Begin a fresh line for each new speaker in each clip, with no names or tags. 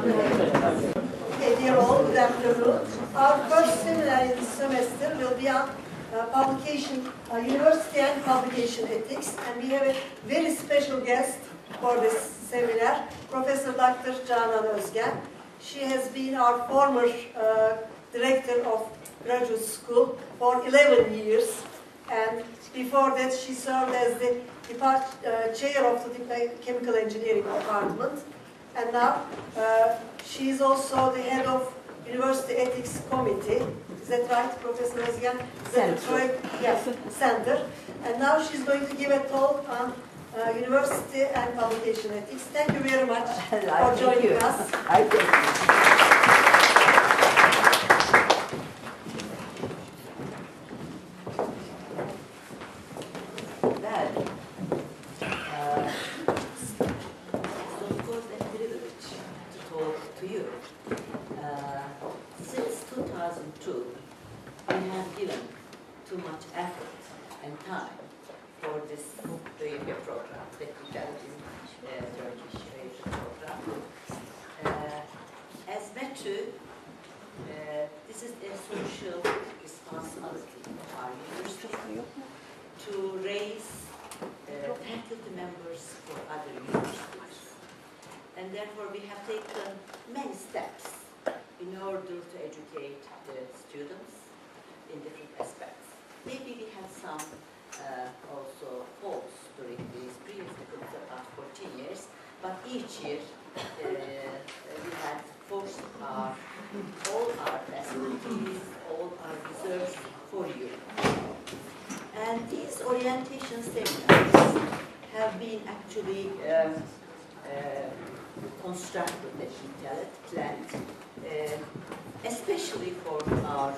Okay, dear all, good afternoon. Our first seminar in the semester will be on university and publication ethics, and we have a very special guest for this seminar, Professor Dr. Canan Özgen. She has been our former director of graduate school for 11 years, and before that she served as the chair of the chemical engineering department, and now she is also the head of University Ethics Committee. Is that right, Professor Özgen? Center. And now she's going to give a talk on university and publication ethics. Thank you very much for joining us.
Since 2002, we have given too much effort and time for this radio program, technicality Turkish radio program. As Metro, this is a social responsibility of our university to raise faculty members for other universities. And therefore we have taken many steps in order to educate the students in different aspects. Maybe we had some also faults during these previous, because about 14 years, but each year we had forced all our facilities, all our reserves for you. And these orientation seminars have been actually constructed, let me tell it, planned, especially for our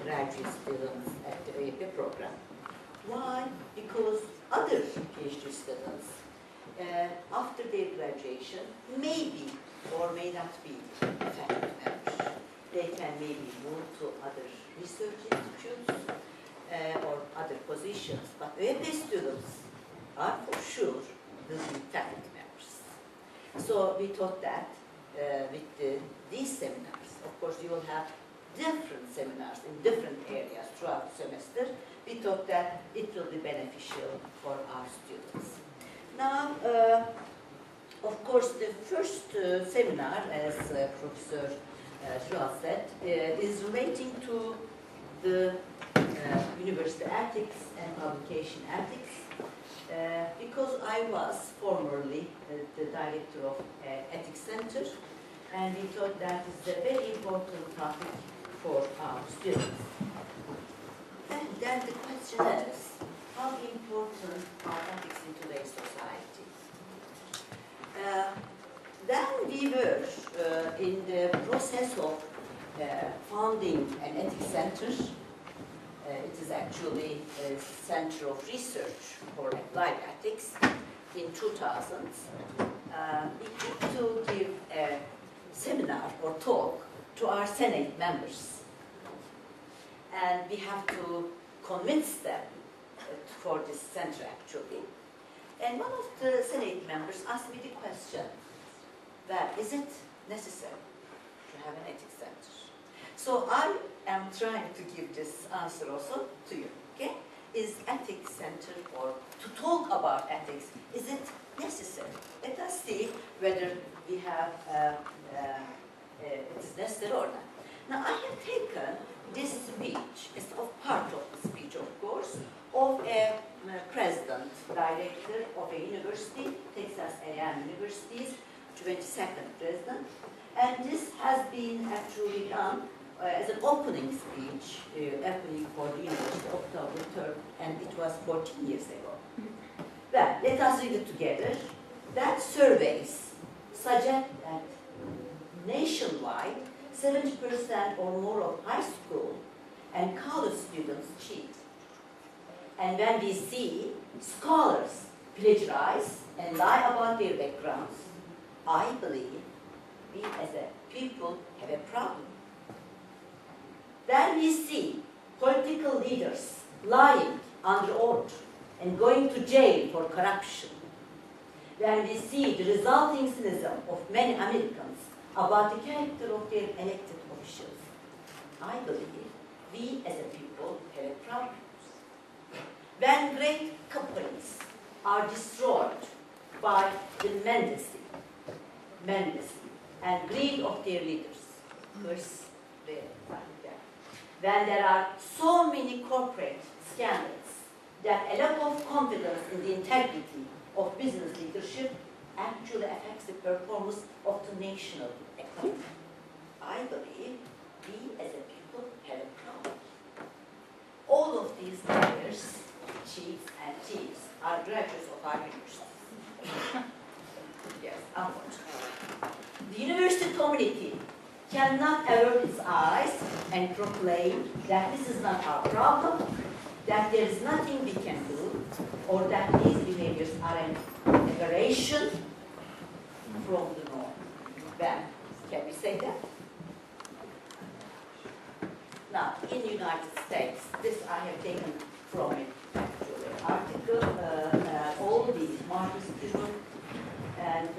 graduate students at the OEP program. Why? Because other PhD students, after their graduation, maybe or may not be faculty members. They can maybe move to other research institutes or other positions, but OEP students are for sure will be faculty members. So we thought that with these seminars, of course you will have different seminars in different areas throughout the semester. We thought that it will be beneficial for our students. Now, of course, the first seminar, as Professor Schwal said, is relating to the university ethics and publication ethics. Because I was formerly the director of Ethics Center, and we thought that is a very important topic for our students. And then the question is, how important are ethics in today's society? Then we were in the process of founding an ethics center. It is actually a center of research for applied ethics in 2000. We had to give a seminar or talk to our Senate members. And we have to convince them for this center actually. And one of the Senate members asked me the question, that is it necessary to have an ethics center? So I am trying to give this answer also to you, okay? Is ethics center, or to talk about ethics, is it necessary? Let us see whether we have, it is necessary or not. Now I have taken this speech, as a part of the speech of course, of a president, director of a university, Texas A&M University's 22nd president, and this has been actually done as an opening speech, opening for the university, October 3rd, and it was 14 years ago. Well, let us read it together. That surveys suggest that nationwide, 70% or more of high school and college students cheat. And when we see scholars plagiarize and lie about their backgrounds, I believe we as a people have a problem. Then we see political leaders lying under oath and going to jail for corruption. When we see the resulting cynicism of many Americans, about the character of their elected officials. I believe we as a people have a problem. When great companies are destroyed by the mendacy and greed of their leaders, first, when there are so many corporate scandals that a lack of confidence in the integrity of business leadership actually affects the performance of the national economy. I believe we as a people have a problem. All of these lawyers, chiefs and thieves are graduates of our universities. Yes, unfortunately. The university community cannot avert its eyes and proclaim that this is not our problem, that there is nothing we can do, or that these behaviors are an aberration from the norm. When can we say that? Now, in the United States, this I have taken from an article, all these Marcus Cuban and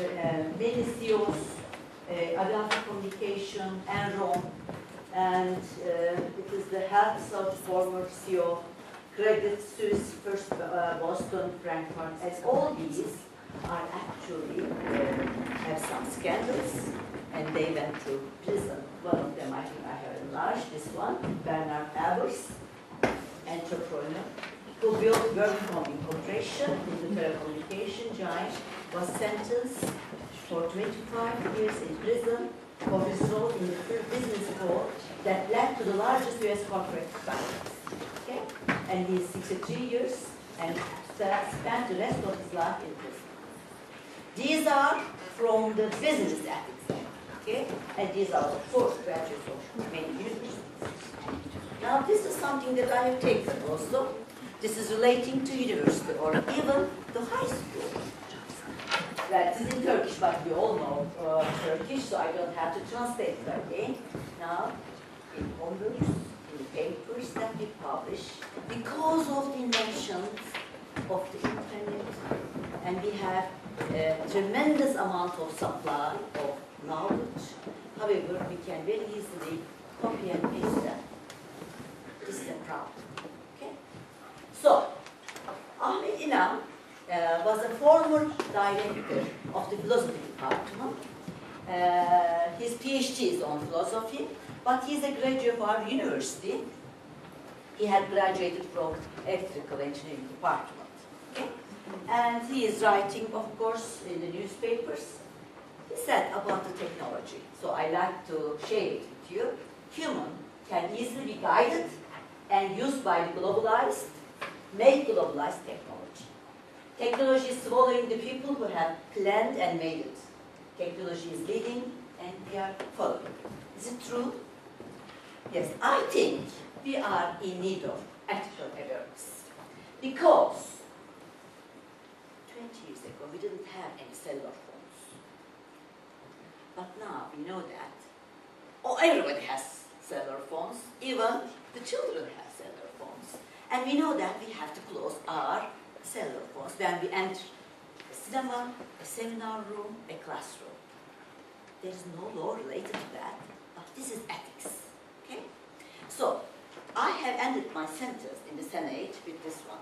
many CEOs, Adelphi Communication, Enron, and it is the health of former CEO, Credit Suisse, First Boston, Frankfurt, and all these are actually have some scandals, and they went to prison. One of them, I think I have enlarged, this one, Bernard Abers, entrepreneur, who built WorldCom Incorporation in the telecommunication giant, was sentenced for 25 years in prison for his role in the business code that led to the largest U.S. corporate bankruptcy. Okay? And he's 63 years and spent the rest of his life in prison. These are from the business ethics, okay? And these are, of course, graduates of many universities. Now, this is something that I have taken also. This is relating to university or even to high school. That is in Turkish, but we all know Turkish, so I don't have to translate it again. Now, in honors, in the papers that we publish, because of the inventions of the internet, and we have a tremendous amount of supply of knowledge. However, we can very easily copy and paste them. This is a problem. Okay? So, Ahmet İnan was a former director of the philosophy department. His PhD is on philosophy, but he's a graduate of our university. He had graduated from electrical engineering department. Okay? And he is writing, of course, in the newspapers. He said about the technology. So I like to share it with you. Human can easily be guided and used by the globalized, made globalized technology. Technology is swallowing the people who have planned and made it. Technology is leading and we are following. Is it true? Yes, I think we are in need of ethical awareness. Because 20 years ago we didn't have any cellular phones. But now we know that everybody has cellular phones, even the children have cellular phones. And we know that we have to close our cellular phones when we enter a cinema, a seminar room, a classroom. There is no law related to that, but this is ethics. Okay? So, I have ended my sentence in the Senate with this one.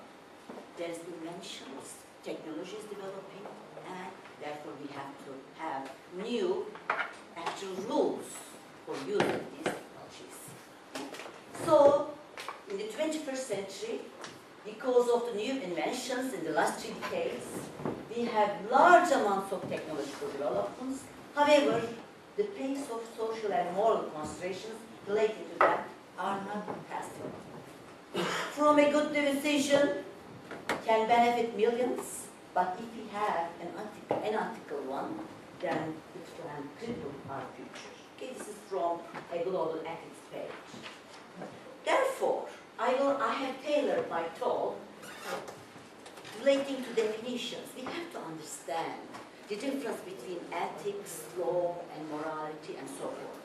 There is inventions, technology is developing, and therefore we have to have new actual rules for using these technologies. So, in the 21st century, because of the new inventions in the last 3 decades, we have large amounts of technological developments. However, the pace of social and moral considerations related to that are not passing. From a good decision can benefit millions, but if we have an unethical one, then it can cripple our future. Okay, this is from a global ethics page. Therefore, I have tailored my talk relating to definitions. We have to understand the difference between ethics, law, and morality, and so forth.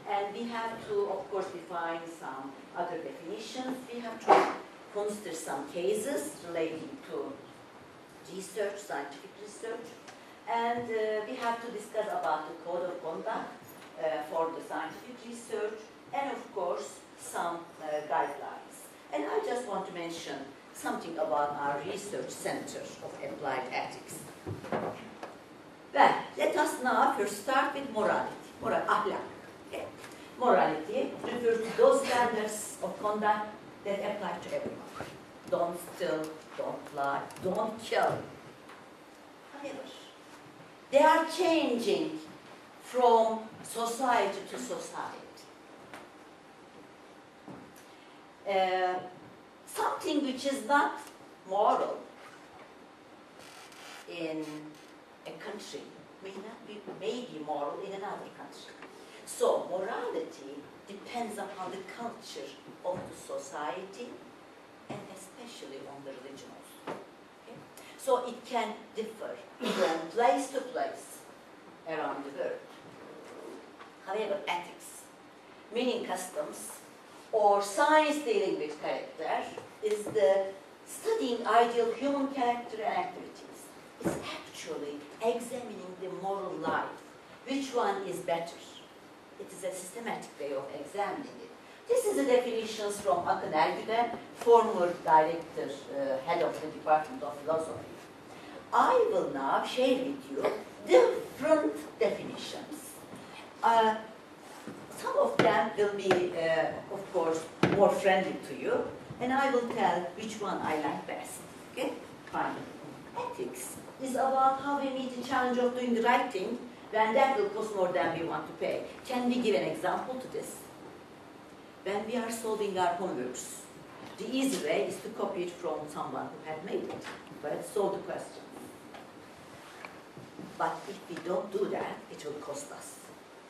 And we have to, of course, define some other definitions. We have to consider some cases relating to research, scientific research. And we have to discuss about the code of conduct for the scientific research, and of course, some guidelines. And I just want to mention something about our research center of applied ethics. Well, let us now first start with morality, ahlak. Okay. Morality refers to those standards of conduct that apply to everyone. Don't steal, don't lie, don't kill. However, they are changing from society to society. Something which is not moral in a country may be moral in another country. So morality depends upon the culture of the society and especially on the religion also. Okay? So it can differ from place to place around the world. However, ethics, meaning customs, or science dealing with character, is the studying ideal human character and activities. It's actually examining the moral life. Which one is better? It is a systematic way of examining it. This is the definitions from Canan Özgen, former director, head of the Department of Philosophy. I will now share with you different definitions. Some of them will be, of course, more friendly to you, and I will tell which one I like best. Okay? Fine. Ethics is about how we meet the challenge of doing the right thing when that will cost more than we want to pay. Can we give an example to this? When we are solving our homeworks, the easy way is to copy it from someone who had made it. But solve the question. But if we don't do that, it will cost us.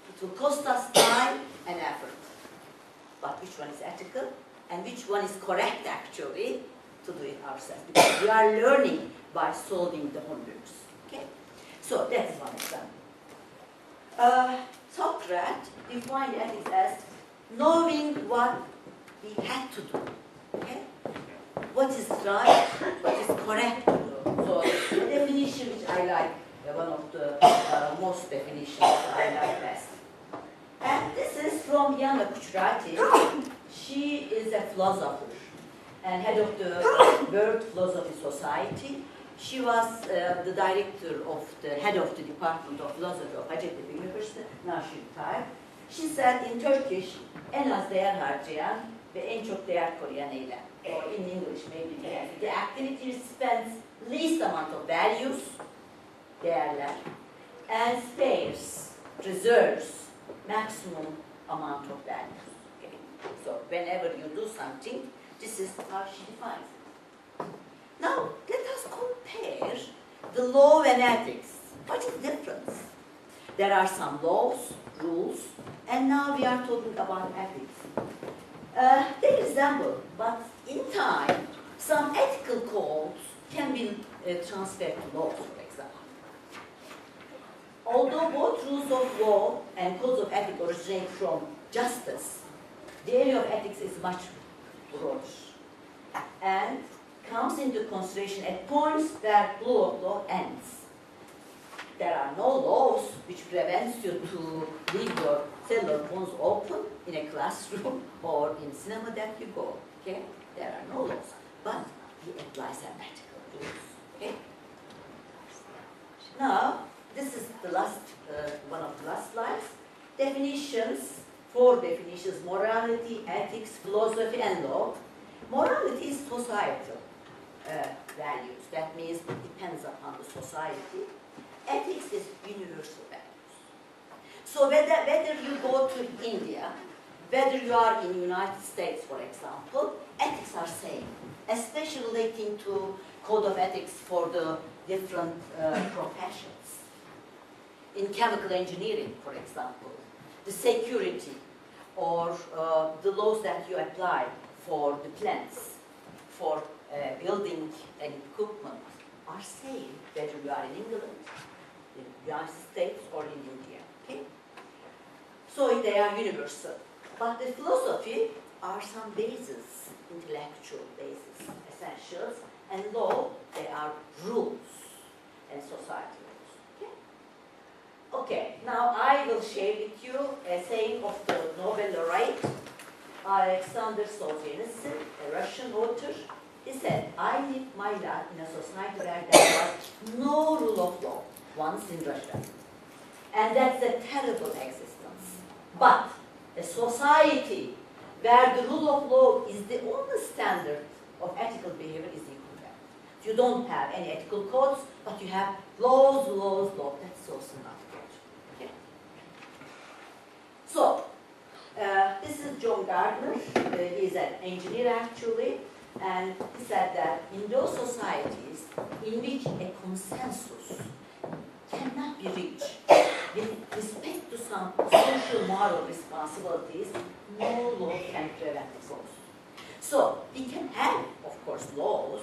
It will cost us time and effort. But which one is ethical and which one is correct actually to do it ourselves? Because we are learning by solving the homeworks. Okay? So that is one example. Socrates defined ethics as knowing what we had to do. Okay? What is right, what is correct to do. So the definition which I like, one of the most definitions I like best. And this is from Yana Kuchurati. She is a philosopher and head of the World Philosophy Society. She was the director of the head of the Department of Philosophy of Hacettepe University. Now she retired. She said in Turkish, en az değer harcayan ve en çok değer koruyan eylem. Or in English maybe the activity spends least amount of values, değerler, and spares, preserves maximum amount of values. Okay? So whenever you do something, this is how she defines it. Now let us compare the law and ethics. What is the difference? There are some laws, rules, and now we are talking about ethics. They resemble, but in time, some ethical codes can be transferred to laws, for example. Although both rules of law and codes of ethics originate from justice, the area of ethics is much broader and comes into consideration at points where rule of law ends. There are no laws which prevents you to leave your cellular phones open in a classroom or in cinema that you go. Okay? There are no laws, but we apply some ethical rules. Okay? Now, this is the last one of the last slides. Definitions, 4 definitions: morality, ethics, philosophy, and law. Morality is societal values. That means it depends upon the society. Ethics is universal values. So whether you go to India, whether you are in the United States, for example, ethics are same, especially relating to code of ethics for the different professions. In chemical engineering, for example, the security or the laws that you apply for the plants, for building and equipment are same whether you are in England, in the United States, or in India. Okay? So they are universal. But the philosophy are some bases, intellectual bases, essentials, and law, they are rules and society rules. Okay? Okay, now I will share with you a saying of the Nobel laureate, Alexander Solzhenitsyn, a Russian author. He said, I lived my life in a society where there was no rule of law, once in Russia. And that's a terrible existence. But a society where the rule of law is the only standard of ethical behavior is equal value. You don't have any ethical codes, but you have laws. That's also not good. Okay. So, this is John Gardner. He's an engineer actually, and he said that in those societies in which a consensus cannot be reached with respect to some social moral responsibilities, no law can prevent the laws. So we can have, of course, laws,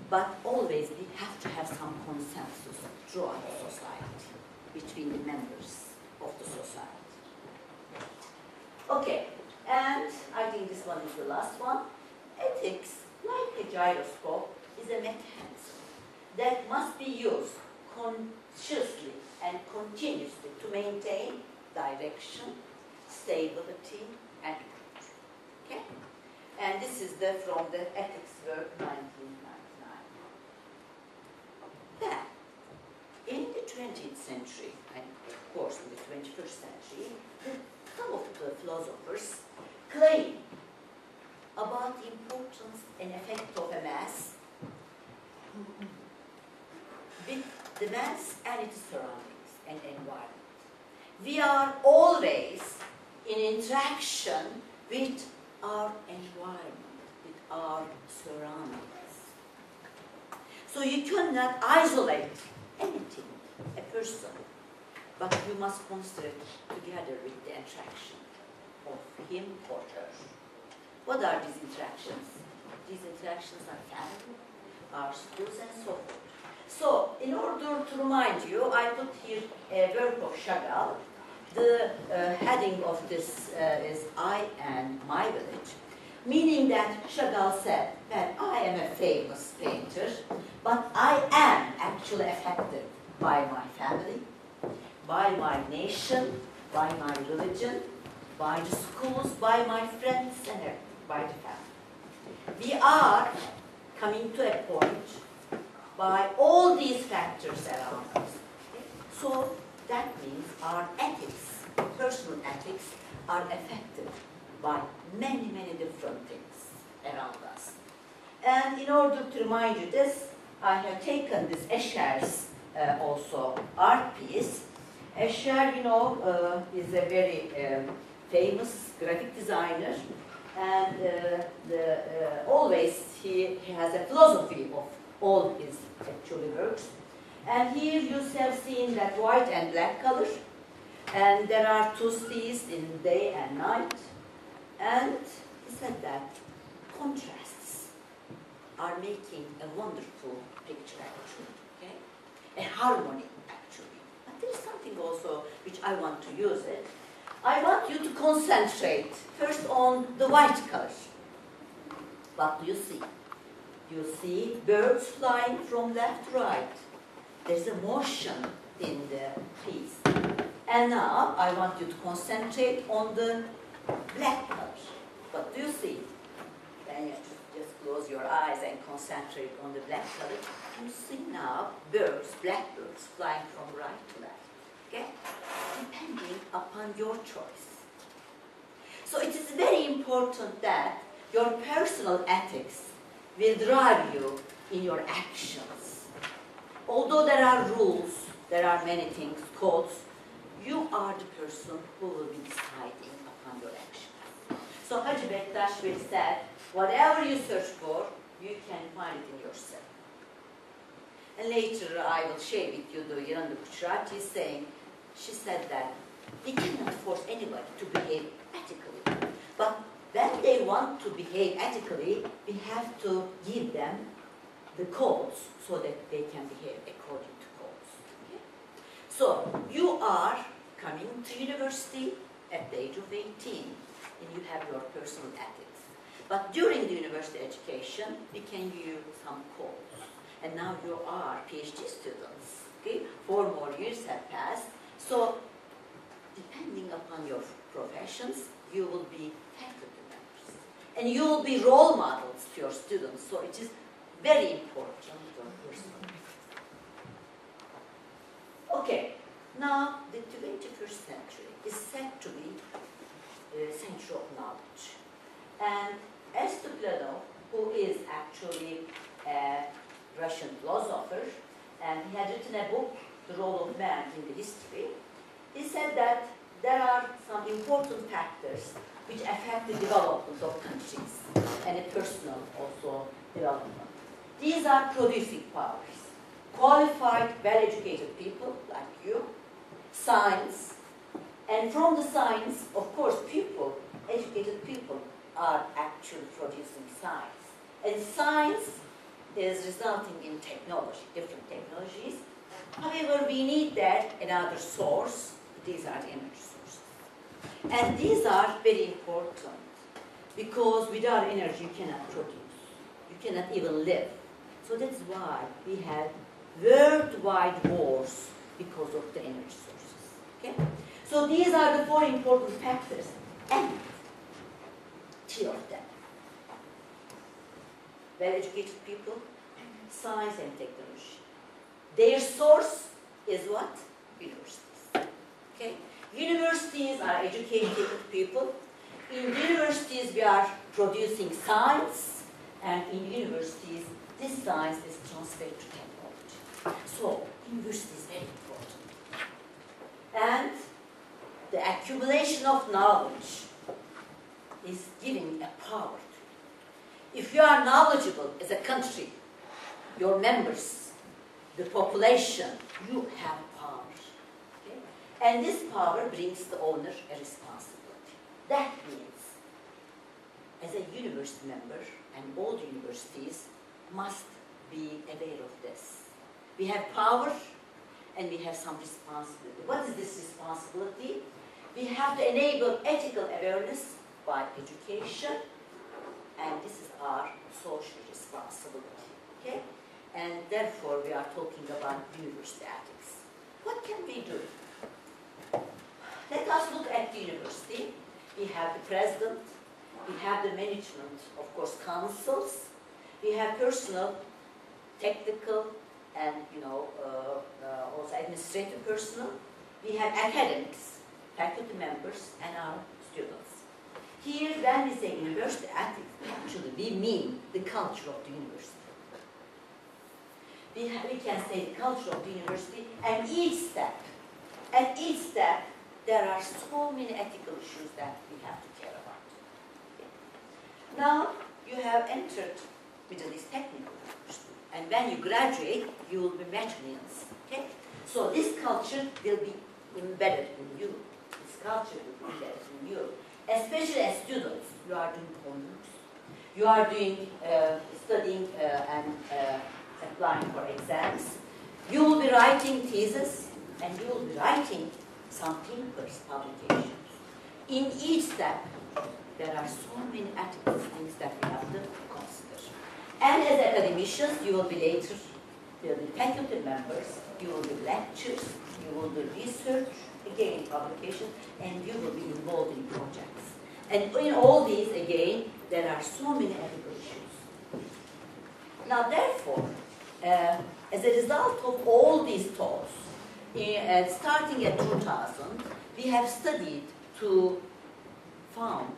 but always we have to have some consensus throughout the society between the members of the society. Okay, and I think this one is the last one. Ethics, like a gyroscope, is a mechanism that must be used consciously and continuously to maintain direction, stability, and growth. Okay? And this is from the Ethics Work 1999. Then, in the 20th century, and of course in the 21st century, some of the philosophers claim about the importance and effect of a mass with the mass and its surroundings and environment. We are always in interaction with our environment, with our surroundings. So you cannot isolate anything, a person, but you must consider it together with the interaction of him or her. What are these interactions? These interactions are family, our schools, and so forth. So, in order to remind you, I put here a work of Chagall. The heading of this is I and My Village, meaning that Chagall said that I am a famous painter, but I am actually affected by my family, by my nation, by my religion, by the schools, by my friends, and by the family. We are coming to a point by all these factors around us. Okay? So that means our ethics, personal ethics, are affected by many, many different things around us. And in order to remind you this, I have taken this Escher's also art piece. Escher, you know, is a very famous graphic designer, and always he has a philosophy of all his actually works. And here you have seen that white and black color, and there are two seas in day and night. And he said that contrasts are making a wonderful picture actually, okay? A harmony actually. But there is something also which I want to use it. I want you to concentrate first on the white color. What do you see? You see birds flying from left to right. There's a motion in the piece. And now I want you to concentrate on the black color. What do you see? Then you have to just close your eyes and concentrate on the black color. You see now birds, blackbirds, flying from right to left. Okay? Depending upon your choice. So it is very important that your personal ethics will drive you in your actions. Although there are rules, there are many things, codes, you are the person who will be deciding upon your actions. So Hacı Bektaş will said, whatever you search for, you can find it in yourself. And later I will share with you the Yananda Kuchrat is saying, she said that we cannot force anybody to behave ethically. But when they want to behave ethically, we have to give them the codes so that they can behave according to codes. Okay? So you are coming to university at the age of 18 and you have your personal ethics. But during the university education, we can give you some codes. And now you are PhD students. Okay? 4 more years have passed. So, depending upon your professions, you will be faculty members. And you will be role models to your students, so it is very important. Okay, now the 21st century is said to be a century of knowledge. And as to Plato, who is actually a Russian philosopher, and he had written a book, The Role of Man in the History, he said that there are some important factors which affect the development of countries and a personal also development. These are producing powers, qualified, well-educated people like you, science, and from the science, of course, people, educated people, are actually producing science. And science is resulting in technology, different technologies. However, we need that another source. These are the energy sources. And these are very important because without energy you cannot produce. You cannot even live. So that's why we have worldwide wars because of the energy sources. Okay? So these are the 4 important factors, and 3 of them. Well-educated people, science and technology. Their source is what? Universities. Okay? Universities are educated people. In universities we are producing science, and in universities this science is transferred to technology. So, university is very important. And the accumulation of knowledge is giving a power to you. If you are knowledgeable as a country, your members, the population, you have power. Okay? And this power brings the owner a responsibility. That means, as a university member, and all the universities must be aware of this. We have power and we have some responsibility. What is this responsibility? We have to enable ethical awareness by education, and this is our social responsibility. Okay? And therefore we are talking about university ethics. What can we do? Let us look at the university. We have the president, we have the management, of course, councils, we have personal, technical, and also administrative personnel. We have academics, faculty members, and our students. Here, when we say university ethics, actually we mean the culture of the university. We can say the culture of the university, and each step, there are so many ethical issues that we have to care about. Okay. Now, you have entered Middle East Technical University, and when you graduate, you will be Macedonians. Okay? So this culture will be embedded in you. This culture will be embedded in you. Especially as students, you are doing honors, you are doing studying and applying for exams. You will be writing thesis, and you will be writing some papers, publications. In each step, there are so many ethical things that we have to consider. And as academicians, you will be later, you will be faculty members, you will do lectures, you will do research, again publication, and you will be involved in projects. And in all these, again, there are so many ethical issues. Now, therefore, as a result of all these thoughts, starting at 2000, we have studied to found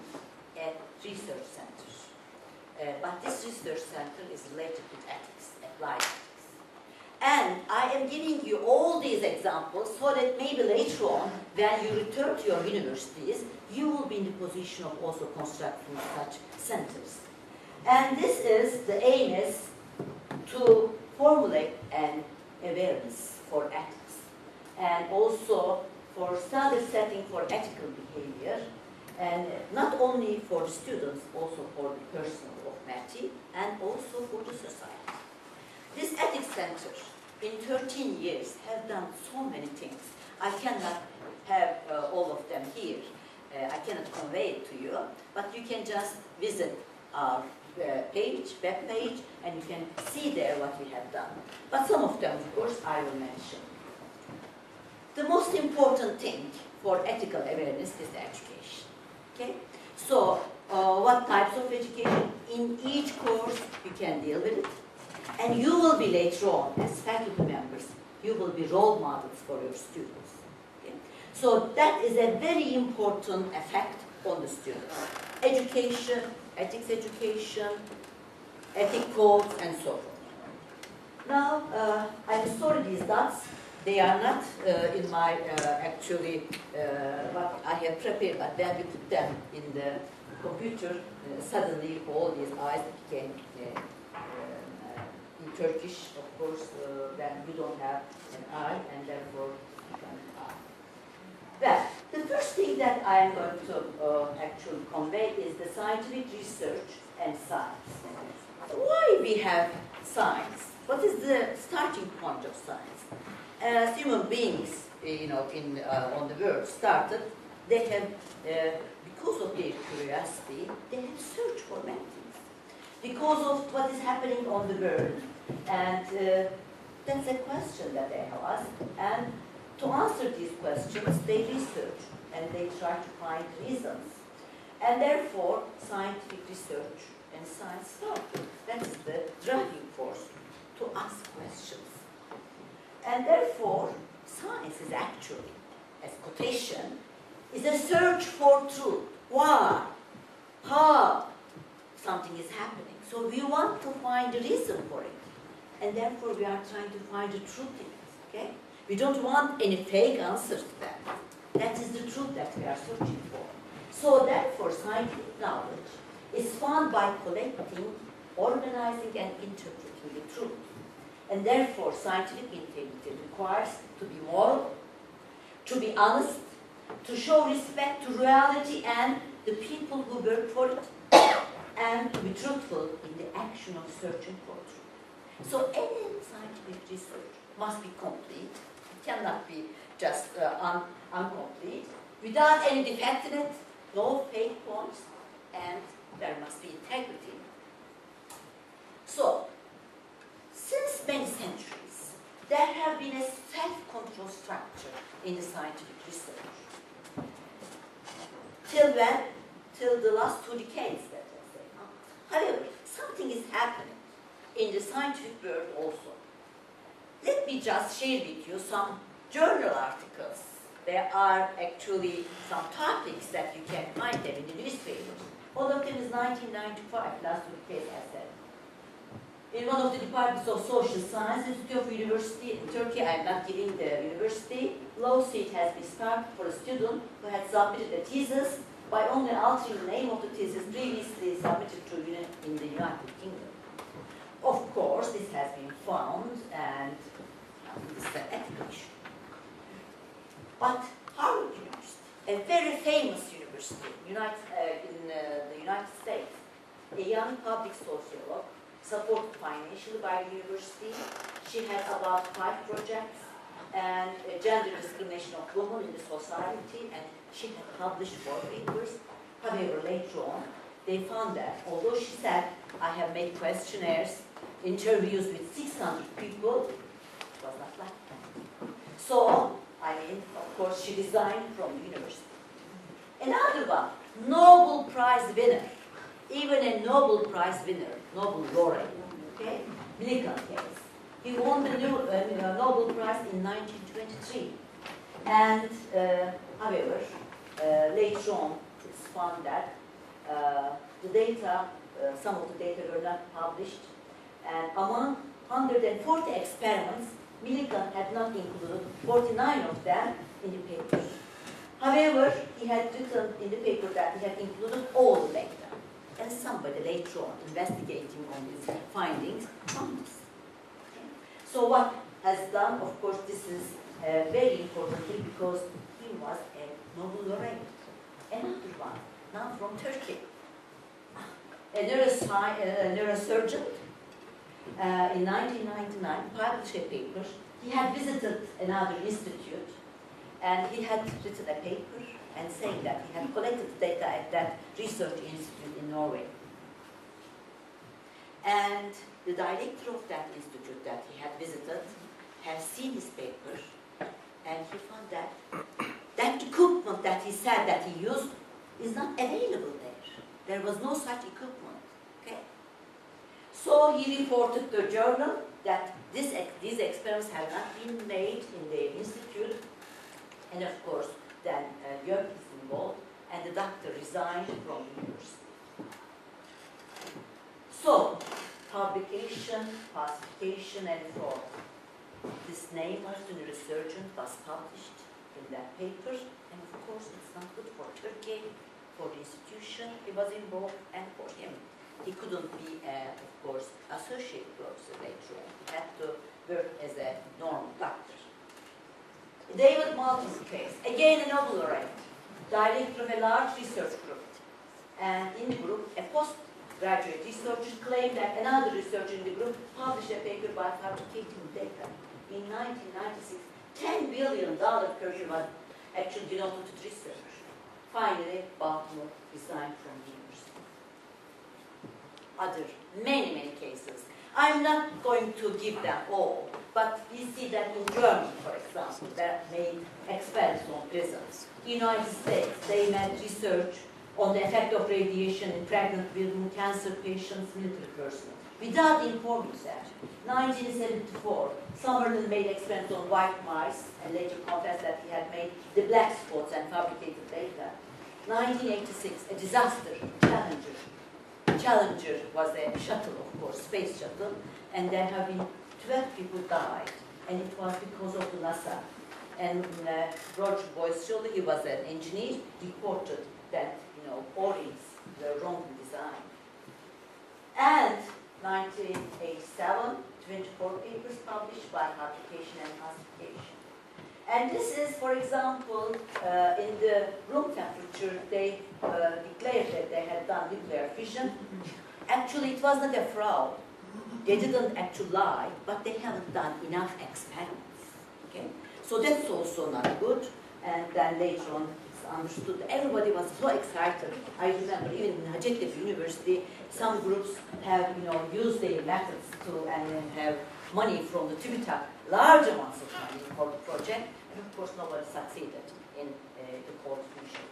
a research center. But this research center is related to ethics, applied ethics. And I am giving you all these examples so that maybe later on, when you return to your universities, you will be in the position of also constructing such centers. And this is, the aim is to formulate an awareness for ethics, and also for standard setting for ethical behavior, and not only for the students, also for the personnel of MATI, and also for the society. This ethics center, in 13 years, has done so many things. I cannot have all of them here. I cannot convey it to you, but you can just visit our web page, and you can see there what we have done. But some of them, of course, I will mention. the most important thing for ethical awareness is the education. Okay? So, what types of education? In each course, you can deal with it. And you will be later on, as faculty members, you will be role models for your students. Okay? So that is a very important effect on the students. Education, ethics education, ethic codes, and so forth. Now, I'm sorry these dots, they are not in my, actually, what I have prepared, but when we put them in the computer, suddenly all these eyes became in Turkish, of course, then you don't have an eye, and therefore you can eye. Well, the first thing that I am going to actually convey is the scientific research and science. Why we have science? What is the starting point of science? As human beings, on the world started, they have, because of their curiosity, they have searched for many things. Because of what is happening on the world, and that's a question that they have asked. And to answer these questions, they research and they try to find reasons. And therefore, scientific research and science started. That is the driving force to ask questions. And therefore, science is actually, as quotation, is a search for truth. Why? How something is happening. So we want to find a reason for it. And therefore, we are trying to find the truth in it. Okay? We don't want any fake answers to that. That is the truth that we are searching for. So therefore, scientific knowledge is found by collecting, organizing, and interpreting the truth. And therefore, scientific integrity requires to be moral, to be honest, to show respect to reality and the people who work for it, and to be truthful in the action of searching for truth. So any scientific research must be complete. It cannot be just incomplete, without any defect in it, no fake points, and there must be integrity. So, since many centuries, there have been a self-control structure in the scientific research. Till when? Till the last 2 decades, let us say. However, something is happening in the scientific world also. Let me just share with you some journal articles. There are actually some topics that you can find them in the newspapers. One of them is 1995, last 2 decades, I said. In one of the departments of social science, Institute of University in Turkey, I am not giving the university, lawsuit has been started for a student who had submitted a thesis by only altering the name of the thesis previously submitted to in the United Kingdom. Of course, this has been found, and this is an ethical issue. But Harvard University, a very famous university in the United States, a young public sociologist, supported financially by the university. She had about 5 projects and gender discrimination of women in the society, and she had published 4 papers. However, later on, they found that although she said, I have made questionnaires, interviews with 600 people, it was not like that. So, of course, she resigned from the university. Another one, Nobel Prize winner. Even a Nobel Prize winner, Nobel laureate, okay? Millikan case. He won the Nobel Prize in 1923. And, however, later on, it's found that the data, some of the data were not published. And among 140 experiments, Millikan had not included 49 of them in the paper. However, he had written in the paper that he had included all the data. And somebody later on, investigating on his findings, found this. Okay. So what has done, of course, this is very important because he was a Nobel laureate. Another one, now from Turkey. A neurosurgeon in 1999 published a paper. He had visited another institute and he had written a paper and saying that he had collected data at that research institute in Norway. And the director of that institute that he had visited has seen his paper and he found that that equipment that he said that he used is not available there. There was no such equipment. Okay? So he reported to the journal that these experiments have not been made in the institute, and of course, then Jörg is involved, and the doctor resigned from the university. So, publication, falsification, and fraud. This name was neurosurgeon was published in that paper, and of course, it's not good for Turkey, for the institution he was involved, and for him. He couldn't be, of course, associate professor later on. He had to work as a normal doctor. David Malton's case, again a Nobel laureate, director of a large research group. And in the group, a postgraduate researcher claimed that another researcher in the group published a paper by fabricating data. In 1996, $10 billion per year was actually denoted to research. Finally, Baltimore resigned from the university. Other, many cases. I'm not going to give them all, but we see that in Germany, for example, that made experiments on prisons. In the United States, they made research on the effect of radiation in pregnant women, cancer patients, military personnel, without informing them. 1974, Summerlin made experiments on white mice, and later confessed that he had made the black spots and fabricated data. 1986, a disaster, Challenger was a shuttle, of course, space shuttle, and there have been 12 people died, and it was because of the NASA. And Roger Boyce, he was an engineer, reported that, O-rings were wrongly designed. And 1987, 24 papers published by fabrication and classification. And this is, for example, in the room temperature, they declared that they had done nuclear fission. Actually, it was not a fraud. They didn't actually lie, but they haven't done enough experiments. Okay? So that's also not good. And then later on, it's understood. Everybody was so excited. I remember even in Hacettepe University, some groups have, used their methods to and have money from the TÜBİTAK, large amounts of money for the project. And of course, nobody succeeded in the cold fusion.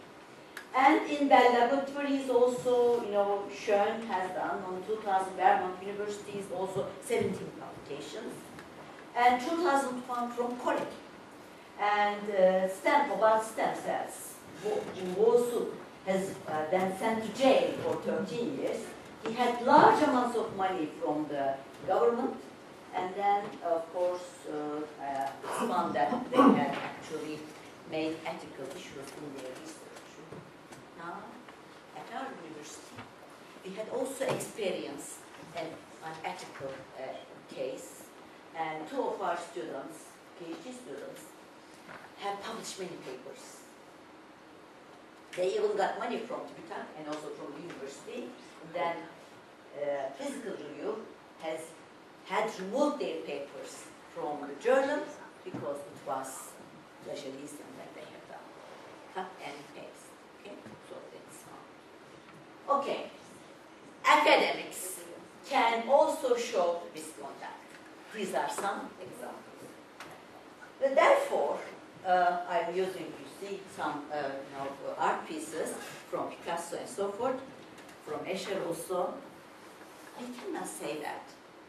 And in Bell Laboratories also, Schoen has done on 2000 Vermont Universities also 17 publications. And 2001 from Korea. And about stem cells. Wosu has been sent to jail for 13 years. He had large amounts of money from the government. And then, of course, it's found that they had actually made ethical issues in their research. Now, at our university, we had also experienced an ethical case, and two of our students, PhD students, have published many papers. They even got money from TÜBİTAK and also from the university. And then Physical Review had removed their papers from the journal because it was plagiarism that they had done. Cut and paste. Okay, so that's fine. Okay, academics can also show misconduct. These are some examples. But therefore, I'm using, you see, some art pieces from Picasso and so forth, from Escher also. We cannot say that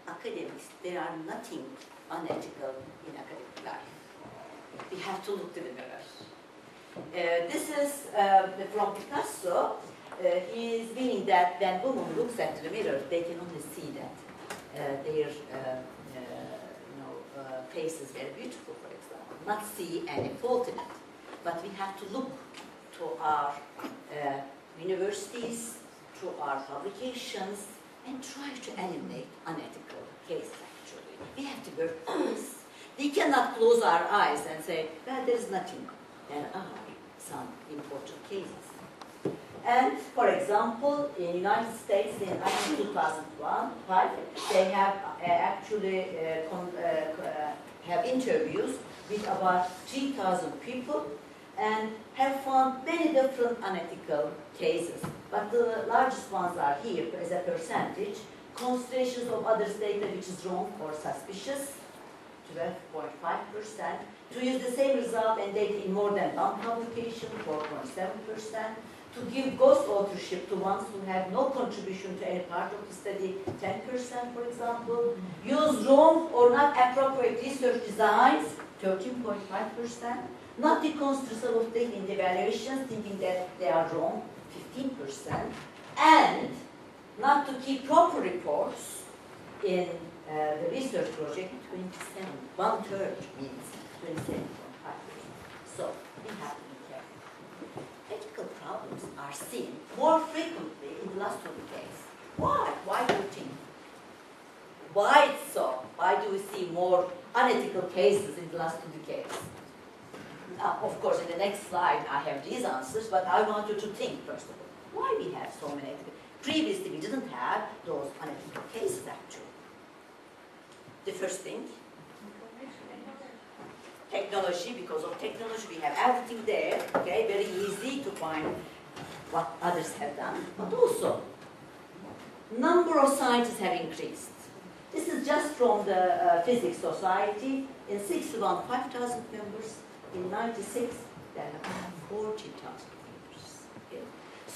academics, there are nothing unethical in academic life. We have to look to the mirror. This is from Picasso. He is meaning that when woman looks at the mirror, they can only see that their faces are beautiful, for example, not see any fault in it. But we have to look to our universities, to our publications, and try to eliminate unethical cases, actually. We have to work on this. We cannot close our eyes and say, well, there is nothing. There are some important cases. And, for example, in the United States, in 2005, they have actually have interviews with about 3,000 people and have found many different unethical cases. But the largest ones are here as a percentage. Concentrations of others data which is wrong or suspicious. 12.5%. To use the same result and data in more than one publication, 4.7%. To give ghost authorship to ones who have no contribution to any part of the study, 10%, for example. Use wrong or not appropriate research designs, 13.5%. Not deconstruct of data in the evaluations, thinking that they are wrong, 15%. And not to keep proper reports in the research project, 27. 1/3 means 27.5%. So we have to be careful. Ethical problems are seen more frequently in the last 2 decades. Why? Why do you think? Why it's so? Why do we see more unethical cases in the last 2 decades? Of course, in the next slide I have these answers, but I want you to think first of all. Why we have so many ethical? Previously we didn't have those unethical cases actually. The first thing, technology. Because of technology we have everything there, okay, very easy to find what others have done. But also, number of scientists have increased. This is just from the Physics Society. In 61, 5,000 members. In 96, there are about 40,000 members. Okay?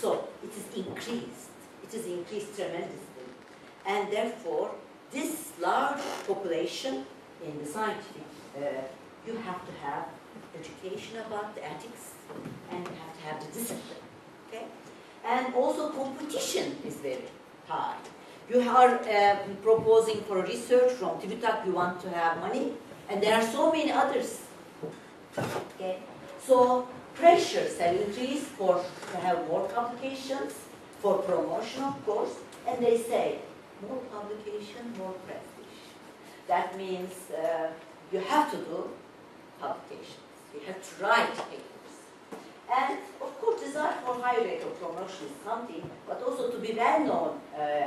So it is increased. It is increased tremendously. And therefore, this large population in the scientific, you have to have education about the ethics and you have to have the discipline. Okay? And also competition is very high. You are proposing for research from TÜBİTAK, you want to have money, and there are so many others. Okay? So pressures have increased to have more publications, for promotion of course, and they say more publication, more prestige. That means you have to do publications. You have to write papers. And of course, desire for high rate of promotion is something, but also to be well known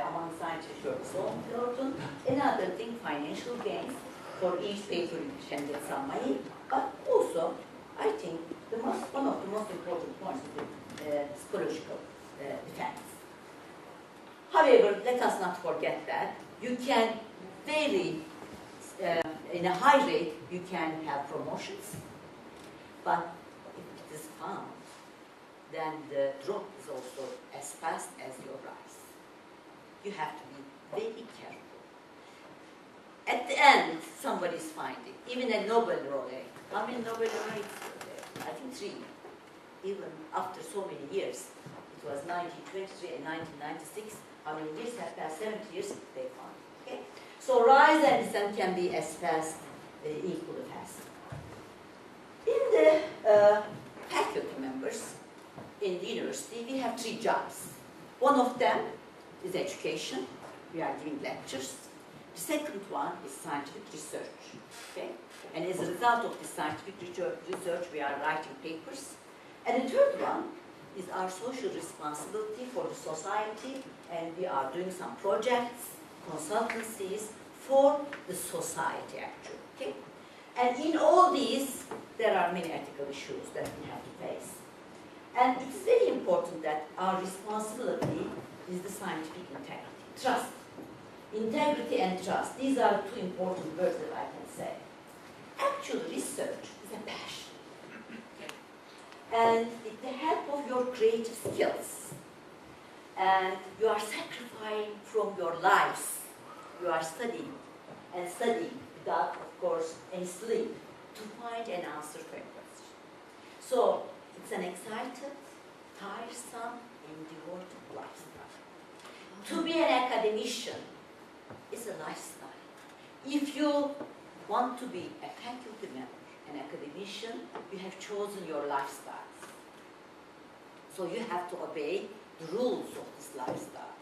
among scientific work is so important. Another thing, financial gains. For each paper you can get some money, but also, I think, one of the most important points is the psychological defense. However, let us not forget that you can in a high rate, you can have promotions, but if it is found, then the drop is also as fast as your rise. You have to be very careful. At the end, somebody is finding, even a Nobel laureate. How many Nobel laureates were there? I think 3. Even after so many years, it was 1923 and 1996. How many years have passed? 70 years they found. Okay? So rise and descent can be as fast, equally fast. In the faculty members in the university, we have 3 jobs. One of them is education. We are giving lectures. The second one is scientific research. Okay? And as a result of this scientific research, we are writing papers. And the third one is our social responsibility for the society, and we are doing some projects, consultancies for the society actually. Okay? And in all these, there are many ethical issues that we have to face. And it's very important that our responsibility is the scientific integrity, trust. Integrity and trust, these are 2 important words that I can say. Actual research is a passion. And with the help of your creative skills, and you are sacrificing from your lives, you are studying and studying without, of course, any sleep to find an answer to a question. So it's an excited, tiresome, and devoted lifestyle. To be an academician is a lifestyle. If you want to be a faculty member, an academician, you have chosen your lifestyles. So you have to obey the rules of this lifestyle.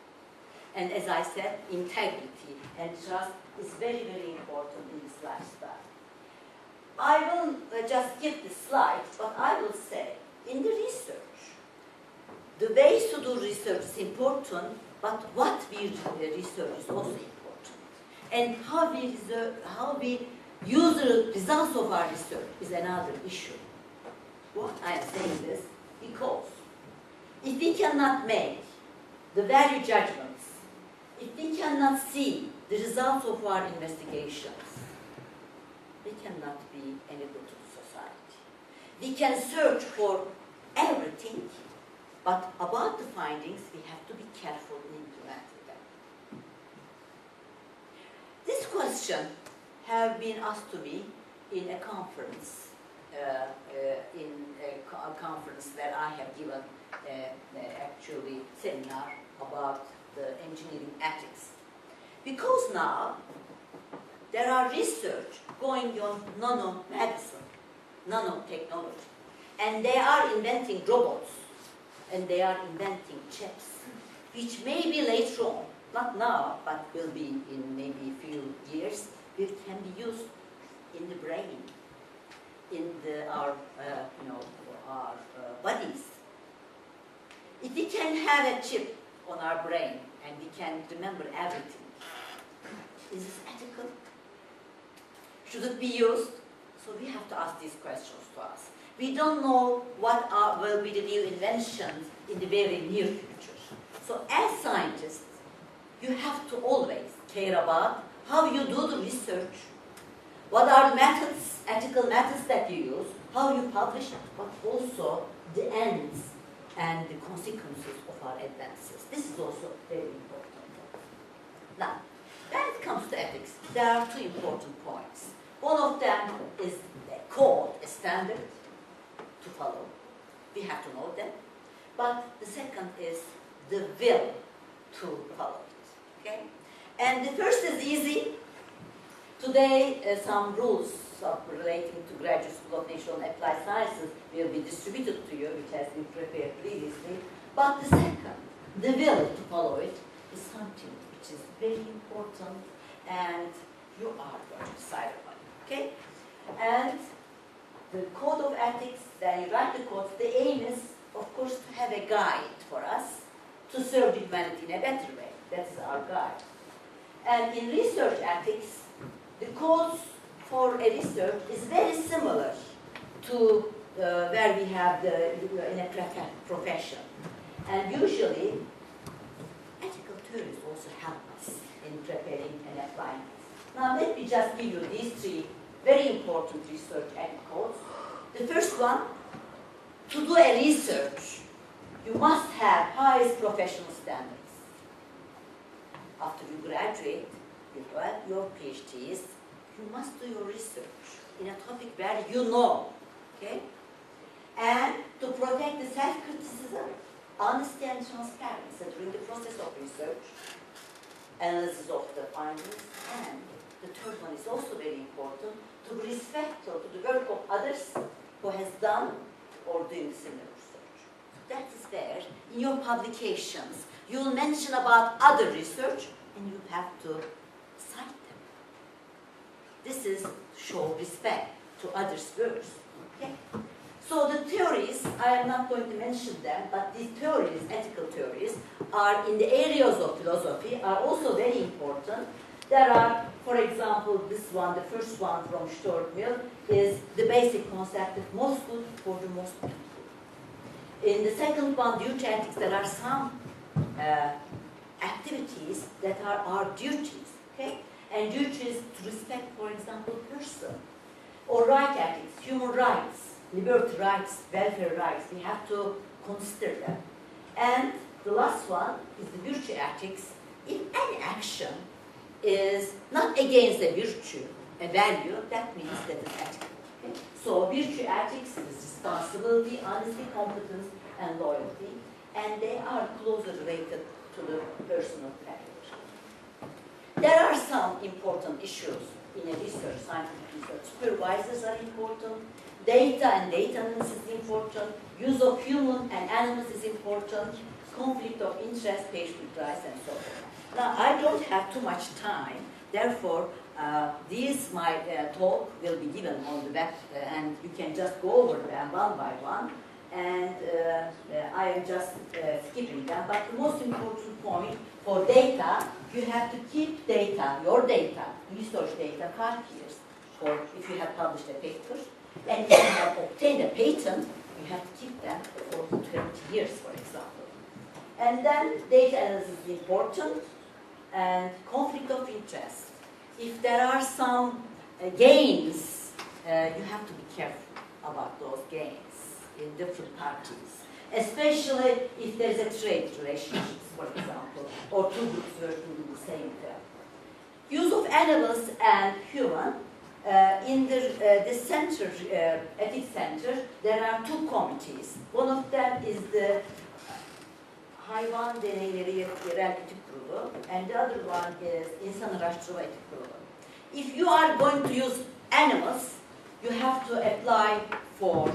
And as I said, integrity and trust is very, very important in this lifestyle. I will just skip this slide, but I will say, in the research, the ways to do research is important, but what we research is also important. And how we use the results of our research is another issue. What I am saying this because if we cannot make the value judgments, if we cannot see the results of our investigations, we cannot be any good to the society. We can search for everything, but about the findings, we have to be careful in implementing them. This question have been asked to me in a conference, conference that I have given, actually seminar about the engineering ethics. Because now there are research going on nanomedicine, nanotechnology, and they are inventing robots, and they are inventing chips, which may be later on, not now, but will be in maybe a few years, which can be used in the brain, in our bodies. If we can have a chip on our brain and we can remember everything, is this ethical? Should it be used? So we have to ask these questions to us. We don't know what will be the new inventions in the very near future. So as scientists, you have to always care about how you do the research, what are the methods, ethical methods that you use, how you publish, but also the ends and the consequences of our advances. This is also very important. Now, when it comes to ethics, there are two important points. One of them is a code, a standard to follow. We have to know them. But the second is the will to follow it. Okay? And the first is easy. Today, some rules relating to Graduate School of Natural and Applied Sciences will be distributed to you, which has been prepared previously. But the second, the will to follow it, is something which is very important, and you are going to decide upon it. Okay? And the code of ethics, then you write the code, the aim is, of course, to have a guide for us to serve humanity in a better way. That's our guide. And in research ethics, the codes for a research is very similar to where we have in a profession. And usually, ethical theories also help us in preparing and applying this. Now, let me just give you these three very important research ethics codes. The first one, to do a research, you must have highest professional standards. After you graduate, you have your PhDs, you must do your research in a topic where you know, okay? And to protect the self-criticism, honesty and transparency during the process of research, analysis of the findings, and the third one is also very important, to be respectful to the work of others who has done or doing similar research. That is where, in your publications, you will mention about other research, and you have to cite them. This is show respect to others' works. Okay? So the theories, I am not going to mention them, but these theories, ethical theories, are in the areas of philosophy, are also very important. There are, for example, this one, the first one from Stuart Mill, is the basic concept of most good for the most people. In the second one, duty ethics, there are some activities that are our duties, okay? And duties to respect, for example, person. Or right ethics, human rights, liberty rights, welfare rights, we have to consider them. And the last one is the virtue ethics. If any action is not against a virtue, a value, that means that it's ethical. Okay? So virtue ethics is responsibility, honesty, competence, and loyalty, and they are closely related to the personal character. There are some important issues in a research, scientific research. Supervisors are important, data and data analysis is important, use of human and animals is important, conflict of interest, patient rights, and so on. Now, I don't have too much time, therefore, my talk will be given on the web, and you can just go over them one by one, and I am just skipping them. But the most important point for data, you have to keep data, your data, research data, 5 years, for if you have published a paper, and if you have obtained a patent, you have to keep them for 20 years, for example. And then data analysis is important, and conflict of interest. If there are some gains, you have to be careful about those gains in different parties, especially if there's a trade relationship, for example, or two groups working in the same field. Use of animals and human. In the center, ethics center, there are two committees. One of them is the Hayvan Deneyleri Yerel Etik Kurulu, and the other one is İnsan Araştırma Etik Kurulu. If you are going to use animals, you have to apply for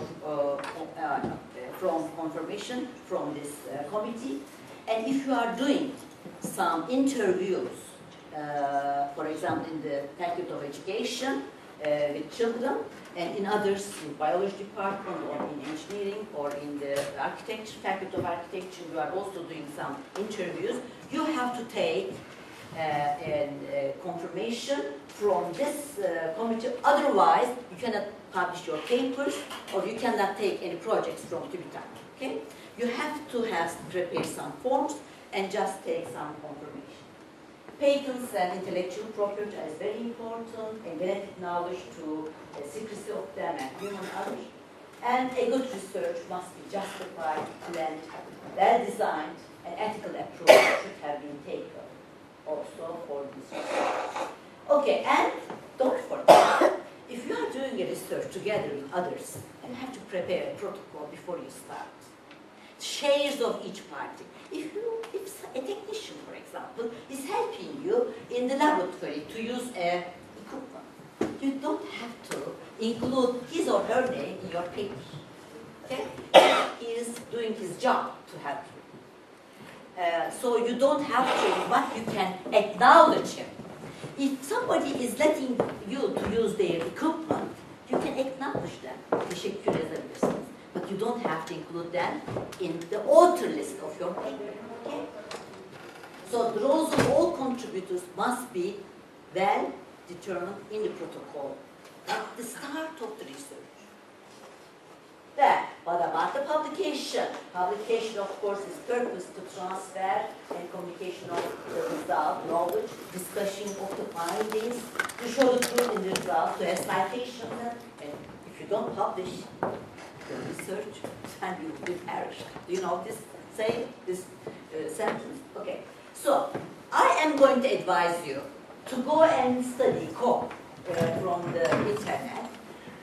from confirmation from this committee. And if you are doing some interviews, for example, in the Faculty of Education with children, and in others, in biology department, or in engineering, or in the architecture, Faculty of Architecture, you are also doing some interviews. You have to take confirmation from this committee. Otherwise, you cannot publish your papers, or you cannot take any projects from TÜBİTAK. Okay? You have to prepare some forms and just take some confirmation. Patents and intellectual property is very important, and genetic knowledge to the secrecy of them and human others. And a good research must be justified, planned, well-designed, and ethical approach should have been taken also for this research. Okay, and don't forget, if you are doing a research together with others, you have to prepare a protocol before you start. Shares of each party. If a technician, for example, is helping you in the laboratory to use a equipment, you don't have to include his or her name in your paper. Okay? He is doing his job to help you. So you don't have to, but you can acknowledge him. If somebody is letting you to use their equipment, you can acknowledge them. Teşekkür edebilirsiniz. But you don't have to include them in the author list of your paper. Okay? So the roles of all contributors must be well determined in the protocol at the start of the research. Then, what about the publication? Publication, of course, is purpose to transfer and communication of the result, knowledge, discussion of the findings, to show the truth in the result, to have citations, and if you don't publish the research, then you will perish. Do you know this sentence? Okay. So, I am going to advise you to go and study COP from the internet.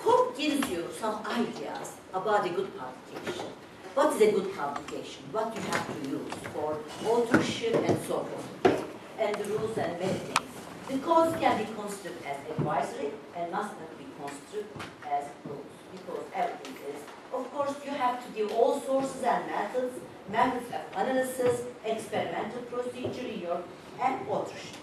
COP gives you some ideas about a good publication. What is a good publication? What you have to use for authorship and so forth. And the rules and many things. The codes can be considered as advisory and must not be considered as rules, because everything is. Of course, you have to give all sources and methods of analysis, experimental procedure in your and authorship.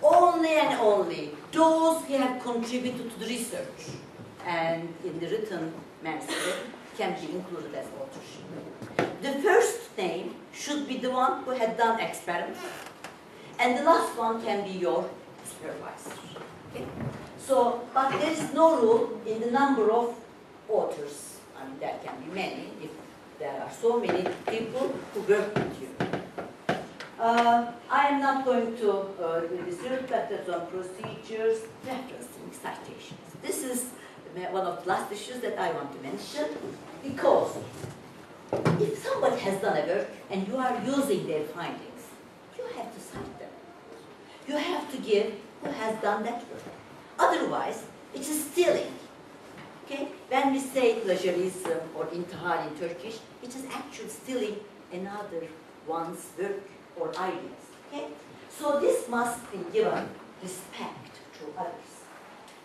Only and only those who have contributed to the research and in the written manuscript can be included as authorship. The first name should be the one who had done experiments, and the last one can be your supervisor. Okay? So, but there is no rule in the number of authors. I mean, there can be many if there are so many people who work with you. I am not going to research methods on procedures, referencing citations. This is one of the last issues that I want to mention, because if somebody has done a work and you are using their findings, you have to cite them. You have to give who has done that work. Otherwise, it is stealing. Okay? When we say plagiarism or intihal in Turkish, it is actually stealing another one's work or ideas. Okay? So this must be given respect to others.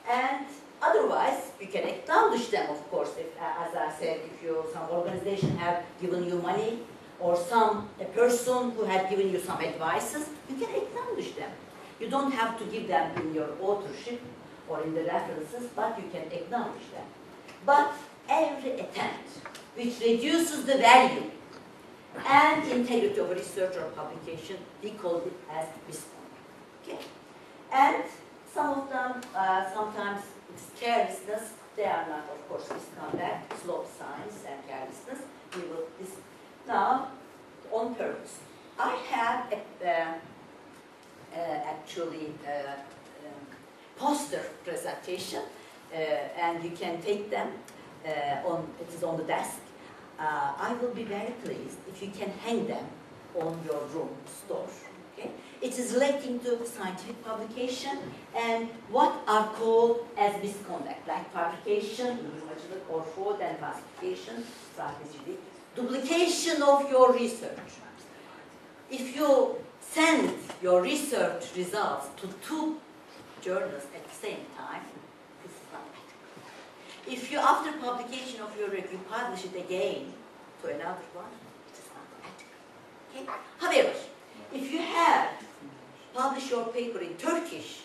And otherwise, you can acknowledge them, of course, if, as I said, if some organization have given you money, or a person who had given you some advices, you can acknowledge them. You don't have to give them in your authorship or in the references, but you can acknowledge them. But every attempt which reduces the value and integrity of research or publication, we call it as misconduct. Okay? And some of them, sometimes it's carelessness. They are not, of course, misconduct, slow science and carelessness. We will now, on purpose. I have actually poster presentation, and you can take them it is on the desk. I will be very pleased if you can hang them on your room store. Okay? It is relating to scientific publication and what are called as misconduct, like fabrication, or fraud and falsification, strategy, duplication of your research. If you send your research results to 2 journals at the same time, this is not ethical. If you, after publication of your review, publish it again to another one, it is not ethical. Okay? However, if you have published your paper in Turkish,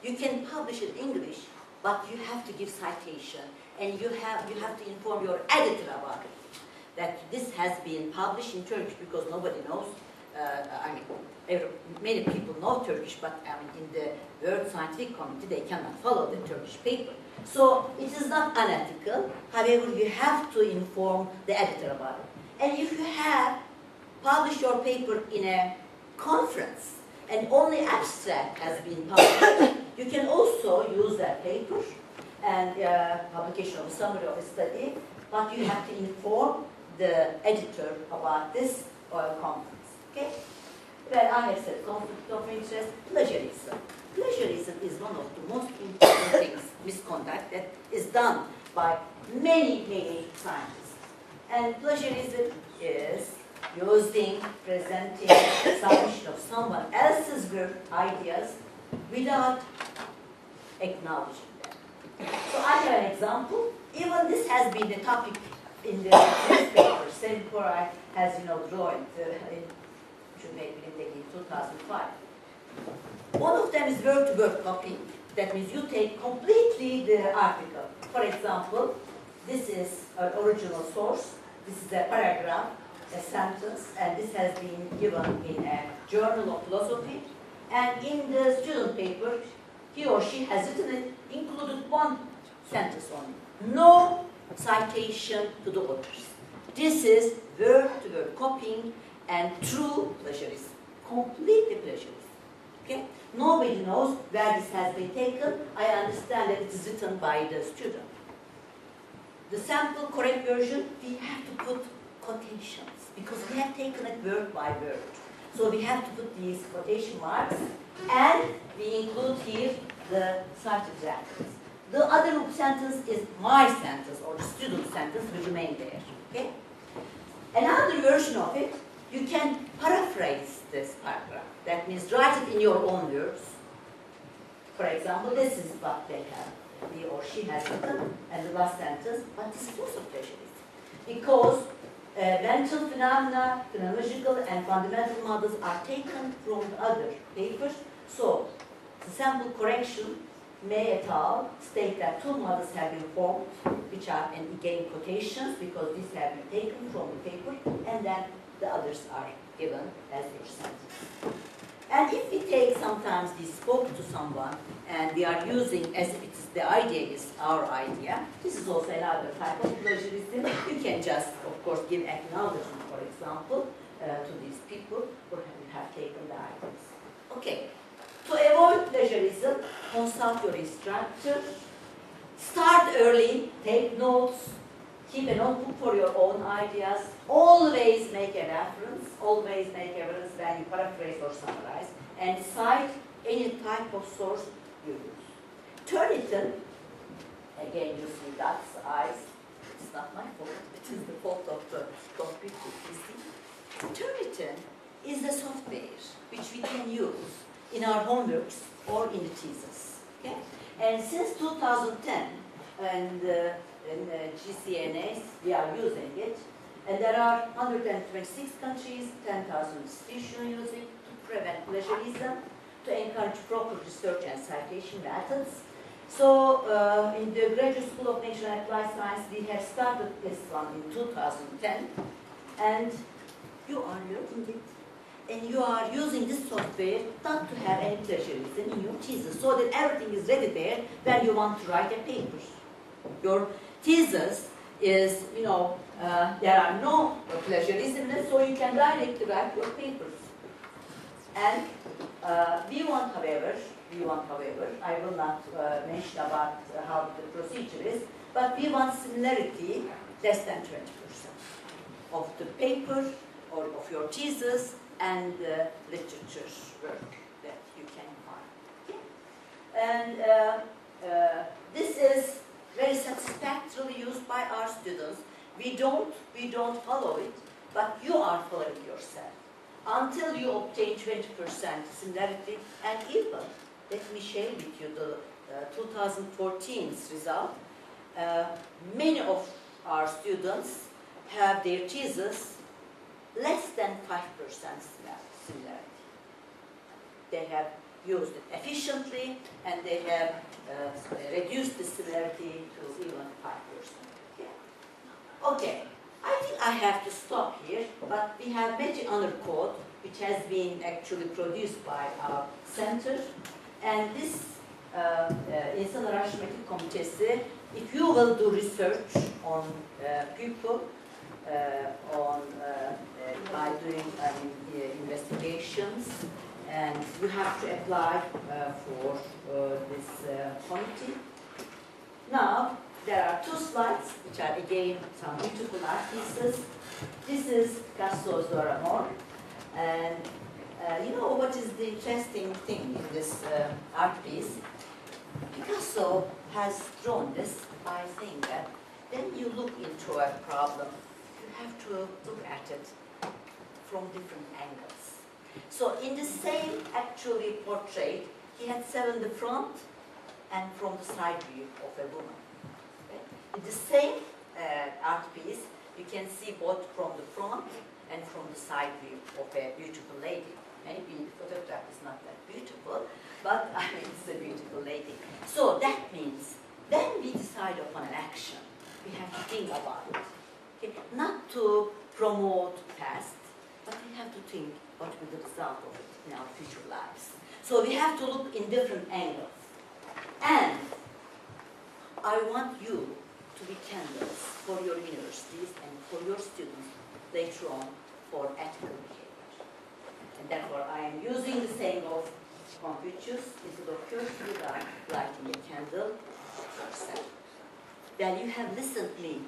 you can publish it in English, but you have to give citation, and you have to inform your editor about it, that this has been published in Turkish, because nobody knows. Many people know Turkish, but in the World Scientific Committee, they cannot follow the Turkish paper. So it is not unethical. However, you have to inform the editor about it. And if you have published your paper in a conference and only abstract has been published, you can also use that paper and publication of a summary of a study, but you have to inform the editor about this conference. Okay? Well, I have said conflict of interest, plagiarism. Plagiarism is one of the most important things, misconduct, that is done by many, many scientists. And plagiarism is using, presenting, submission of someone else's work, ideas, without acknowledging them. So I have an example. Even this has been the topic in the newspaper. Semporai has, drawn in 2005. One of them is word-to-word copying. That means you take completely the article. For example, this is an original source. This is a paragraph, a sentence, and this has been given in a journal of philosophy. And in the student paper, he or she has written it, included one sentence only. No citation to the authors. This is word-to-word copying and true plagiarism, completely plagiarism. Okay? Nobody knows where this has been taken. I understand that it is written by the student. The sample correct version, we have to put quotations because we have taken it word by word. So we have to put these quotation marks, and we include here the cited reference. The other sentence is my sentence or the student sentence will remain there. Okay? Another version of it, you can paraphrase this paragraph. That means write it in your own words. For example, this is what they have, he or she has written, and the last sentence, but this is also plagiarism. Because mental phenomena, phenomenological and fundamental models are taken from other papers. So, the sample correction May et al. State that 2 models have been formed, which are, and again, quotations, because these have been taken from the paper, and then the others are given as your sentence. And if we take sometimes we spoke to someone, and we are using as if it's the idea is our idea, this is also another type of plagiarism. You can just, of course, give acknowledgement, for example, to these people who have taken the ideas. Okay. To avoid plagiarism, consult your instructor. Start early, take notes, keep a notebook for your own ideas. Always make a reference, always make a reference when you paraphrase or summarize, and cite any type of source you use. Turnitin, again you see dots, eyes, it's not my fault, it is the fault of the computer PC. Turnitin is a software which we can use in our homeworks or in the thesis. Okay? And since 2010, and in GCNAs, we are using it, and there are 126 countries, 10,000 institutions using it to prevent plagiarism, to encourage proper research and citation methods. So, in the Graduate School of Nature and Applied Science, we have started this one in 2010, and you are learning it. And you are using this software not to have any plagiarism in your thesis, so that everything is ready there when you want to write a paper. Your thesis is, there are no plagiarism in it, so you can directly write your papers. And we want, however, we want, however, I will not mention about how the procedure is, but we want similarity less than 20% of the paper or of your thesis and literature work that you can find. Okay? And this is very satisfactorily used by our students. We don't follow it, but you are following yourself until you obtain 20% similarity. And even, let me share with you the 2014's result. Many of our students have their thesis less than 5% similarity. They have used it efficiently and they have reduced the similarity to even 5%. Yeah. Okay, I think I have to stop here, but we have Magic Honor Code, which has been actually produced by our center. And this İnsan Araştırma Komitesi, if you will do research on people, by doing investigations, and you have to apply for this committee. Now, there are two slides, which are again some beautiful art pieces. This is Picasso's Dora Maar, and you know what is the interesting thing in this art piece? Picasso has drawn this by saying that when you look into a problem, you have to look at it from different angles. So in the same actually portrait, he had 7 the front and from the side view of a woman. Okay? In the same art piece, you can see both from the front and from the side view of a beautiful lady. Maybe the photograph is not that beautiful, but I mean, it's a beautiful lady. So that means when we decide upon an action, we have to think about it. Okay? Not to promote past, but we have to think what will be the result of it in our future lives. So we have to look in different angles. And I want you to be candidates for your universities and for your students later on for ethical behavior. And therefore I am using the saying of Confucius, instead of cursing without lighting a candle yourself. Then you have listened to me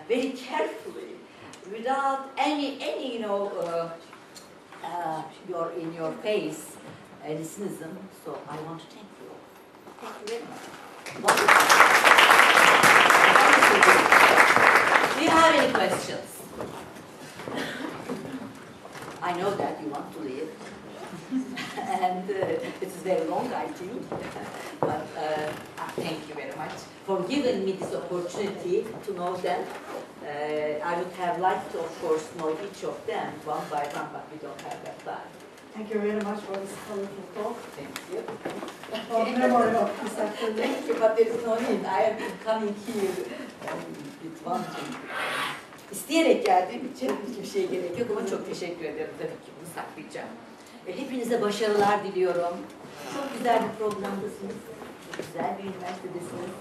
very carefully, without any you know, in your face cynicism. So I want to thank you all. Thank you very much. Wonderful. Do you have any questions? I know that you want to leave. And it is very long, I think, but thank you very much for giving me this opportunity to know them. I would have liked to, of course, know each of them one by one, but we don't have that time.
Thank you very much for this wonderful talk.
Thank you.
Thank
you, but there is no need. I am coming here with one thing. İsteyerek geldiğim için hiçbir şey gerek yok ama çok teşekkür ederim. Tabii ki bunu saklayacağım. Hepinize başarılar diliyorum. Çok güzel bir programdasınız. Çok güzel bir üniversitedesiniz.